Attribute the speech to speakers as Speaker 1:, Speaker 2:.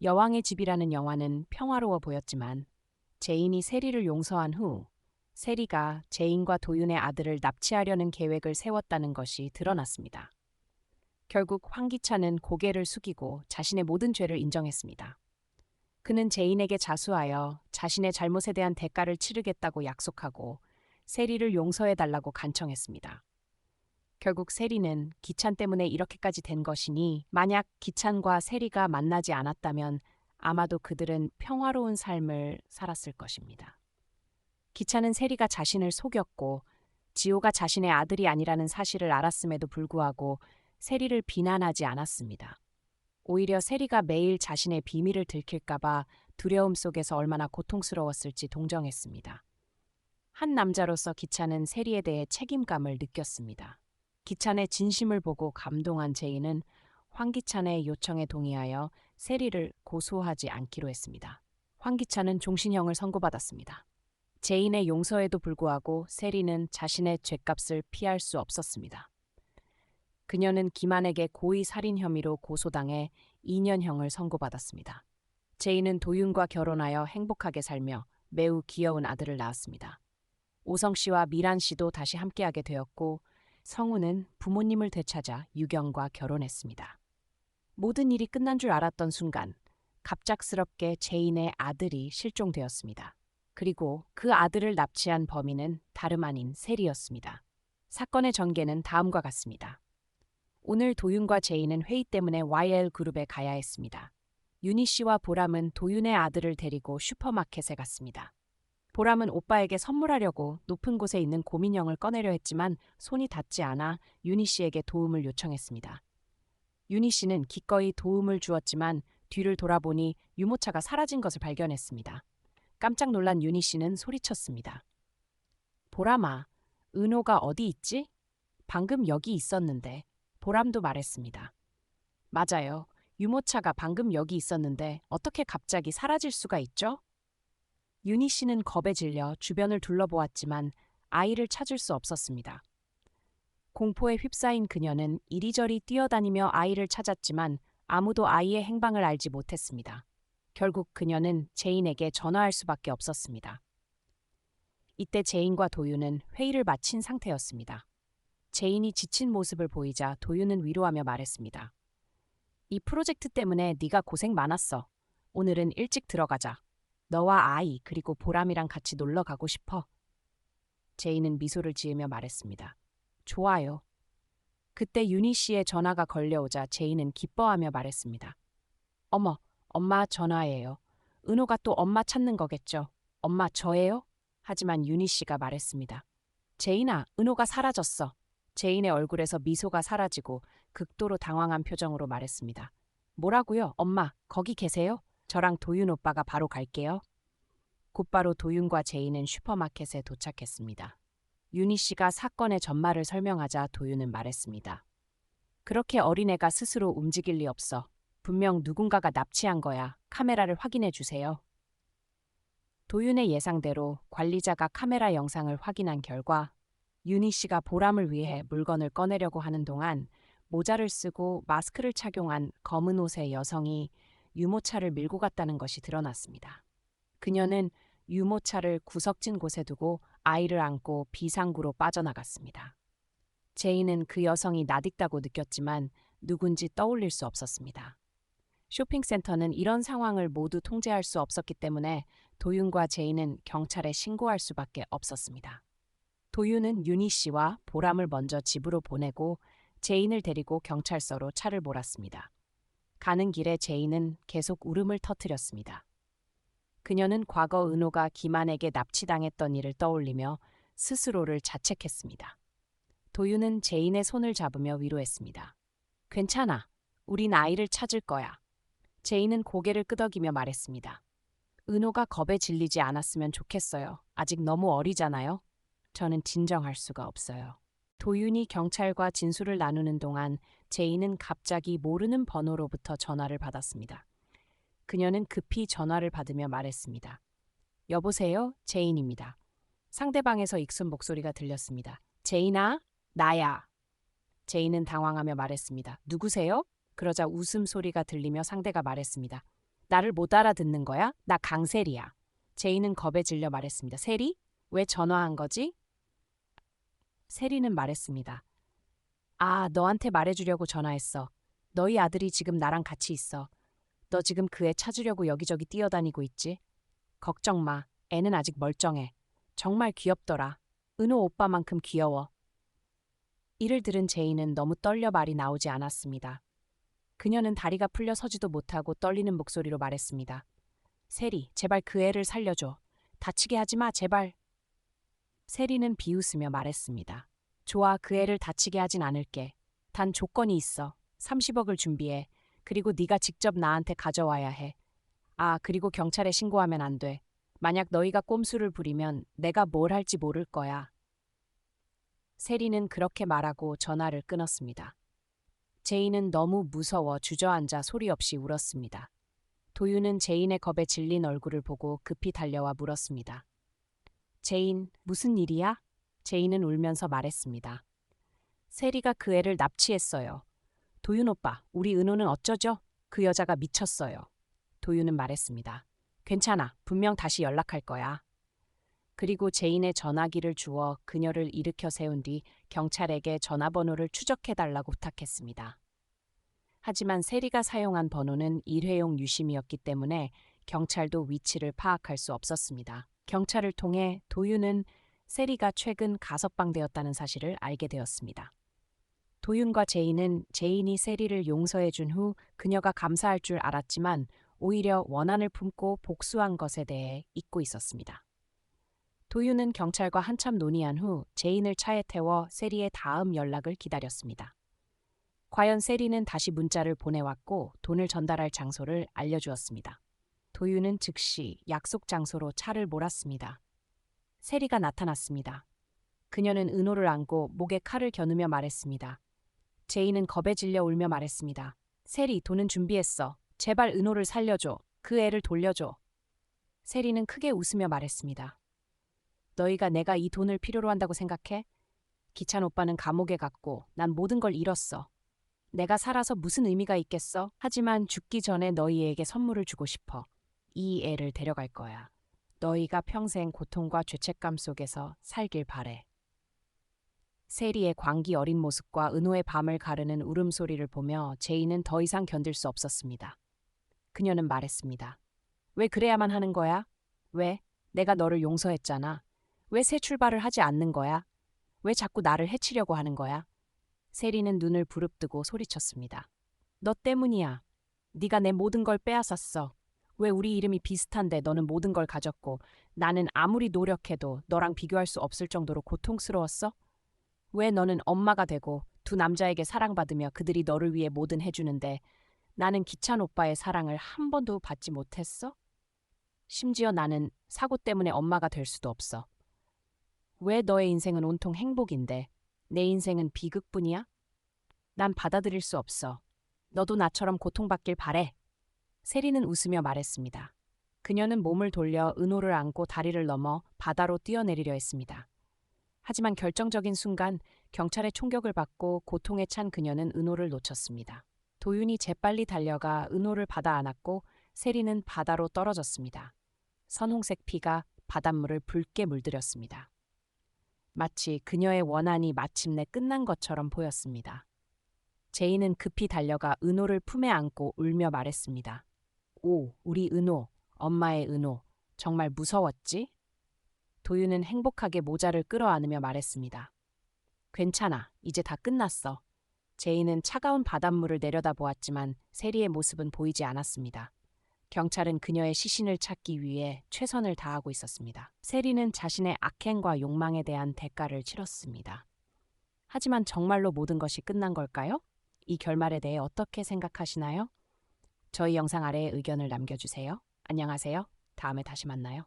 Speaker 1: 여왕의 집이라는 영화는 평화로워 보였지만 제인이 세리를 용서한 후 세리가 제인과 도윤의 아들을 납치하려는 계획을 세웠다는 것이 드러났습니다. 결국 황기찬은 고개를 숙이고 자신의 모든 죄를 인정했습니다. 그는 제인에게 자수하여 자신의 잘못에 대한 대가를 치르겠다고 약속하고 세리를 용서해달라고 간청했습니다. 결국 세리는 기찬 때문에 이렇게까지 된 것이니 만약 기찬과 세리가 만나지 않았다면 아마도 그들은 평화로운 삶을 살았을 것입니다. 기찬은 세리가 자신을 속였고 지호가 자신의 아들이 아니라는 사실을 알았음에도 불구하고 세리를 비난하지 않았습니다. 오히려 세리가 매일 자신의 비밀을 들킬까봐 두려움 속에서 얼마나 고통스러웠을지 동정했습니다. 한 남자로서 기찬은 세리에 대해 책임감을 느꼈습니다. 기찬의 진심을 보고 감동한 제인은 황기찬의 요청에 동의하여 세리를 고소하지 않기로 했습니다. 황기찬은 종신형을 선고받았습니다. 제인의 용서에도 불구하고 세리는 자신의 죗값을 피할 수 없었습니다. 그녀는 김한에게 고의 살인 혐의로 고소당해 2년형을 선고받았습니다. 제인은 도윤과 결혼하여 행복하게 살며 매우 귀여운 아들을 낳았습니다. 오성 씨와 미란 씨도 다시 함께하게 되었고 성우는 부모님을 되찾아 유경과 결혼했습니다. 모든 일이 끝난 줄 알았던 순간 갑작스럽게 제인의 아들이 실종되었습니다. 그리고 그 아들을 납치한 범인은 다름 아닌 세리였습니다. 사건의 전개는 다음과 같습니다. 오늘 도윤과 제인은 회의 때문에 YL그룹에 가야 했습니다. 윤희 씨와 보람은 도윤의 아들을 데리고 슈퍼마켓에 갔습니다. 보람은 오빠에게 선물하려고 높은 곳에 있는 곰인형을 꺼내려 했지만 손이 닿지 않아 윤희 씨에게 도움을 요청했습니다. 윤희 씨는 기꺼이 도움을 주었지만 뒤를 돌아보니 유모차가 사라진 것을 발견했습니다. 깜짝 놀란 윤희 씨는 소리쳤습니다. 보람아, 은호가 어디 있지? 방금 여기 있었는데. 보람도 말했습니다. 맞아요. 유모차가 방금 여기 있었는데 어떻게 갑자기 사라질 수가 있죠? 윤희 씨는 겁에 질려 주변을 둘러보았지만 아이를 찾을 수 없었습니다. 공포에 휩싸인 그녀는 이리저리 뛰어다니며 아이를 찾았지만 아무도 아이의 행방을 알지 못했습니다. 결국 그녀는 제인에게 전화할 수밖에 없었습니다. 이때 제인과 도윤은 회의를 마친 상태였습니다. 제인이 지친 모습을 보이자 도윤은 위로하며 말했습니다. 이 프로젝트 때문에 네가 고생 많았어. 오늘은 일찍 들어가자. 너와 아이 그리고 보람이랑 같이 놀러 가고 싶어. 제인은 미소를 지으며 말했습니다. 좋아요. 그때 윤희 씨의 전화가 걸려오자 제인은 기뻐하며 말했습니다. 어머, 엄마 전화예요. 은호가 또 엄마 찾는 거겠죠. 엄마 저예요? 하지만 윤희 씨가 말했습니다. 제인아, 은호가 사라졌어. 제인의 얼굴에서 미소가 사라지고 극도로 당황한 표정으로 말했습니다. 뭐라고요? 엄마, 거기 계세요? 저랑 도윤 오빠가 바로 갈게요. 곧바로 도윤과 제인은 슈퍼마켓에 도착했습니다. 윤희 씨가 사건의 전말을 설명하자 도윤은 말했습니다. 그렇게 어린애가 스스로 움직일 리 없어. 분명 누군가가 납치한 거야. 카메라를 확인해 주세요. 도윤의 예상대로 관리자가 카메라 영상을 확인한 결과 윤희 씨가 보람을 위해 물건을 꺼내려고 하는 동안 모자를 쓰고 마스크를 착용한 검은 옷의 여성이 유모차를 밀고 갔다는 것이 드러났습니다. 그녀는 유모차를 구석진 곳에 두고 아이를 안고 비상구로 빠져나갔습니다. 제인은 그 여성이 낯익다고 느꼈지만 누군지 떠올릴 수 없었습니다. 쇼핑센터는 이런 상황을 모두 통제할 수 없었기 때문에 도윤과 제인은 경찰에 신고할 수밖에 없었습니다. 도윤은 윤희 씨와 보람을 먼저 집으로 보내고 제인을 데리고 경찰서로 차를 몰았습니다. 가는 길에 제인은 계속 울음을 터뜨렸습니다. 그녀는 과거 은호가 김한에게 납치당했던 일을 떠올리며 스스로를 자책했습니다. 도윤은 제인의 손을 잡으며 위로했습니다. 괜찮아. 우린 아이를 찾을 거야. 제인은 고개를 끄덕이며 말했습니다. 은호가 겁에 질리지 않았으면 좋겠어요. 아직 너무 어리잖아요. 저는 진정할 수가 없어요. 도윤이 경찰과 진술을 나누는 동안 제인은 갑자기 모르는 번호로부터 전화를 받았습니다. 그녀는 급히 전화를 받으며 말했습니다. 여보세요? 제인입니다. 상대방에서 익숙한 목소리가 들렸습니다. 제인아, 나야. 제인은 당황하며 말했습니다. 누구세요? 그러자 웃음소리가 들리며 상대가 말했습니다. 나를 못 알아듣는 거야? 나 강세리야. 제이는 겁에 질려 말했습니다. 세리? 왜 전화한 거지? 세리는 말했습니다. 아, 너한테 말해주려고 전화했어. 너희 아들이 지금 나랑 같이 있어. 너 지금 그 애 찾으려고 여기저기 뛰어다니고 있지? 걱정 마. 애는 아직 멀쩡해. 정말 귀엽더라. 은호 오빠만큼 귀여워. 이를 들은 제이는 너무 떨려 말이 나오지 않았습니다. 그녀는 다리가 풀려 서지도 못하고 떨리는 목소리로 말했습니다. 세리, 제발 그 애를 살려줘. 다치게 하지 마, 제발. 세리는 비웃으며 말했습니다. 좋아, 그 애를 다치게 하진 않을게. 단 조건이 있어. 30억을 준비해. 그리고 네가 직접 나한테 가져와야 해. 아, 그리고 경찰에 신고하면 안 돼. 만약 너희가 꼼수를 부리면 내가 뭘 할지 모를 거야. 세리는 그렇게 말하고 전화를 끊었습니다. 제이는 너무 무서워 주저앉아 소리 없이 울었습니다. 도윤은 제인의 겁에 질린 얼굴을 보고 급히 달려와 물었습니다. 제인, 무슨 일이야? 제인은 울면서 말했습니다. 세리가 그 애를 납치했어요. 도윤 오빠, 우리 은호는 어쩌죠? 그 여자가 미쳤어요. 도윤은 말했습니다. 괜찮아. 분명 다시 연락할 거야. 그리고 제인의 전화기를 주워 그녀를 일으켜 세운 뒤 경찰에게 전화번호를 추적해달라고 부탁했습니다. 하지만 세리가 사용한 번호는 일회용 유심이었기 때문에 경찰도 위치를 파악할 수 없었습니다. 경찰을 통해 도윤은 세리가 최근 가석방되었다는 사실을 알게 되었습니다. 도윤과 제인은 제인이 세리를 용서해준 후 그녀가 감사할 줄 알았지만 오히려 원한을 품고 복수한 것에 대해 잊고 있었습니다. 도윤은 경찰과 한참 논의한 후 제인을 차에 태워 세리의 다음 연락을 기다렸습니다. 과연 세리는 다시 문자를 보내왔고 돈을 전달할 장소를 알려주었습니다. 도윤은 즉시 약속 장소로 차를 몰았습니다. 세리가 나타났습니다. 그녀는 은호를 안고 목에 칼을 겨누며 말했습니다. 제인은 겁에 질려 울며 말했습니다. 세리, 돈은 준비했어. 제발 은호를 살려줘. 그 애를 돌려줘. 세리는 크게 웃으며 말했습니다. 너희가 내가 이 돈을 필요로 한다고 생각해? 기찬 오빠는 감옥에 갔고 난 모든 걸 잃었어. 내가 살아서 무슨 의미가 있겠어? 하지만 죽기 전에 너희에게 선물을 주고 싶어. 이 애를 데려갈 거야. 너희가 평생 고통과 죄책감 속에서 살길 바래. 세리의 광기 어린 모습과 은호의 밤을 가르는 울음소리를 보며 제이는 더 이상 견딜 수 없었습니다. 그녀는 말했습니다. 왜 그래야만 하는 거야? 왜? 내가 너를 용서했잖아. 왜 새 출발을 하지 않는 거야? 왜 자꾸 나를 해치려고 하는 거야? 세리는 눈을 부릅뜨고 소리쳤습니다. 너 때문이야. 네가 내 모든 걸 빼앗았어. 왜 우리 이름이 비슷한데 너는 모든 걸 가졌고 나는 아무리 노력해도 너랑 비교할 수 없을 정도로 고통스러웠어? 왜 너는 엄마가 되고 두 남자에게 사랑받으며 그들이 너를 위해 뭐든 해주는데 나는 기찬 오빠의 사랑을 한 번도 받지 못했어? 심지어 나는 사고 때문에 엄마가 될 수도 없어. 왜 너의 인생은 온통 행복인데 내 인생은 비극뿐이야? 난 받아들일 수 없어. 너도 나처럼 고통받길 바래. 세리는 웃으며 말했습니다. 그녀는 몸을 돌려 은호를 안고 다리를 넘어 바다로 뛰어내리려 했습니다. 하지만 결정적인 순간 경찰의 총격을 받고 고통에 찬 그녀는 은호를 놓쳤습니다. 도윤이 재빨리 달려가 은호를 받아 안았고 세리는 바다로 떨어졌습니다. 선홍색 피가 바닷물을 붉게 물들였습니다. 마치 그녀의 원한이 마침내 끝난 것처럼 보였습니다. 제이는 급히 달려가 은호를 품에 안고 울며 말했습니다. 오, 우리 은호, 엄마의 은호, 정말 무서웠지? 도윤은 행복하게 모자를 끌어안으며 말했습니다. 괜찮아, 이제 다 끝났어. 제이는 차가운 바닷물을 내려다보았지만 세리의 모습은 보이지 않았습니다. 경찰은 그녀의 시신을 찾기 위해 최선을 다하고 있었습니다. 세리는 자신의 악행과 욕망에 대한 대가를 치렀습니다. 하지만 정말로 모든 것이 끝난 걸까요? 이 결말에 대해 어떻게 생각하시나요? 저희 영상 아래에 의견을 남겨주세요. 안녕하세요. 다음에 다시 만나요.